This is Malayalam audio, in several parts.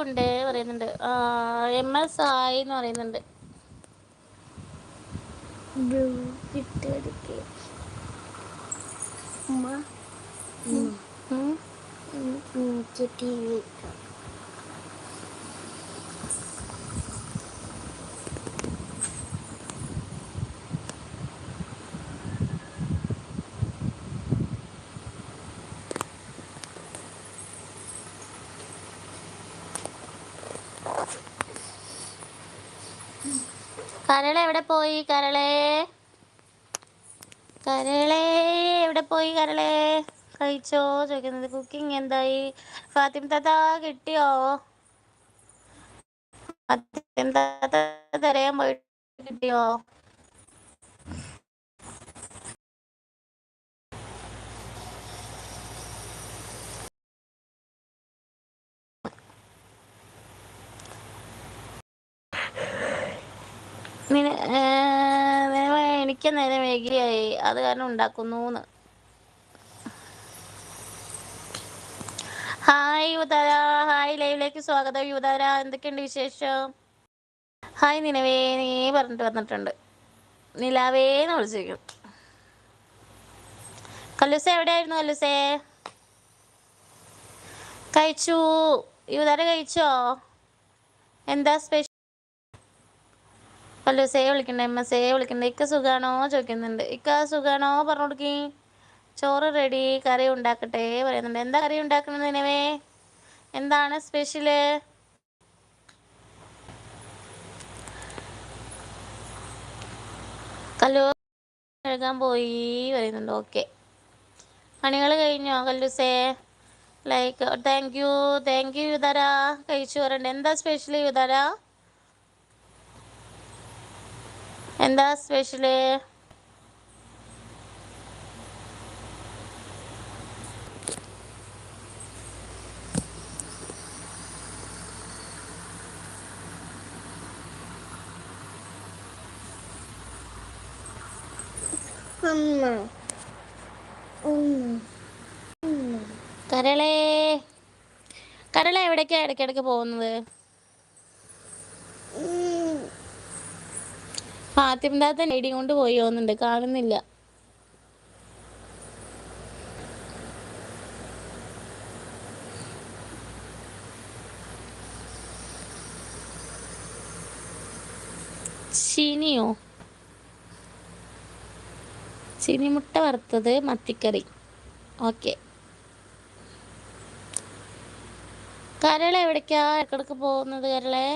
ഉണ്ട് പറയുന്നുണ്ട്. MS ആയി എന്ന് പറയുന്നുണ്ട്. കരളെ എവിടെ പോയി? കരളെ എവിടെ പോയി? കരളെ കഴിച്ചോ ചോദിക്കുന്നത്. കുക്കിംഗ് എന്തായി? ഫാത്തിമ താത്ത കിട്ടിയോ? ഫാത്തിമ താത്ത തിരയാൻ പോയിട്ട് കിട്ടിയോ? എനിക്ക് നേരം വൈകിയായി, അത് കാരണം ഉണ്ടാക്കുന്നു. ഹായ് യുവതാര, ഹായ് ലൈവിലേക്ക് സ്വാഗതം. യുവതാര എന്തൊക്കെയുണ്ട് വിശേഷം? ഹായ് നിലവേ, നീ പറഞ്ഞിട്ട് വന്നിട്ടുണ്ട്. നിലാവേന്ന് വിളിച്ചിരിക്കും. കല്ലൂസേ എവിടെയായിരുന്നു? കല്ലൂസേ കഴിച്ചു. യുവതാര കഴിച്ചോ? എന്താ സ്പെഷ്യൽ? കല്ലൂസേ വിളിക്കണ്ട, MS വിളിക്കണ്ട. ഇക്ക സുഖാണോ ചോദിക്കുന്നുണ്ട്. ഇക്ക സുഖാണോ പറഞ്ഞു കൊടുക്കി. ചോറ് റെഡി, കറി ഉണ്ടാക്കട്ടെ പറയുന്നുണ്ട്. എന്താ കറി ഉണ്ടാക്കുന്നത് നിലവേ? എന്താണ് സ്പെഷ്യല്? കല്ലു കഴുകാൻ പോയി പറയുന്നുണ്ട്. ഓക്കെ, പണികൾ കഴിഞ്ഞോ കല്ലൂസേ? Like thank you Yuvathara. കഴിച്ചു പറയണ്ട. എന്താ സ്പെഷ്യൽ യുവതാര? എന്താ സ്പെഷ്യല്? കരളേ എവിടേക്കാ ഇടയ്ക്കിടയ്ക്ക് പോകുന്നത്? ഫാത്തിമ താത്ത ഐഡി കൊണ്ട് പോയി പോകുന്നുണ്ട്, കാണുന്നില്ല. ചീനിയോ? ചീനി മുട്ട വറുത്തത്, മത്തിക്കറി. ഓക്കെ. കരള എവിടേക്കാ ഇടയ്ക്കിടയ്ക്ക് പോകുന്നത്? കരളെ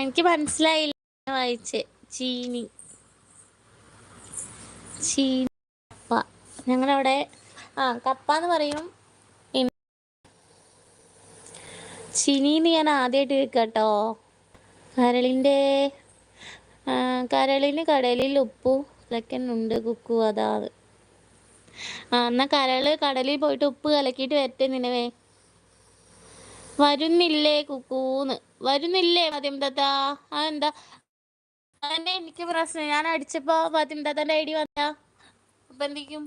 എനിക്ക് മനസ്സിലായില്ല വായിച്ച്. ചീനി കപ്പ, ഞങ്ങളവിടെ കപ്പ എന്ന് പറയും. ചീനിന്ന് ഞാൻ ആദ്യമായിട്ട് കേട്ടോ. കരളിന് കടലിൽ ഉപ്പു കലക്കുന്നുണ്ട് കുക്കു. അതാത് എന്നാ കടലിൽ പോയിട്ട് ഉപ്പ് കലക്കിയിട്ട് വരട്ടെ നിലവേ. വരുന്നില്ലേ കുക്കൂന്ന്? വരുന്നില്ലേ ഫാത്തിമ താത്ത? അതെന്താ? അതന്നെ എനിക്ക് പ്രശ്നം. ഞാൻ അടിച്ചപ്പോ ഫാത്തിമ താത്തന്റെ ഐഡി വന്നാ അപ്പൊ എന്തിക്കും?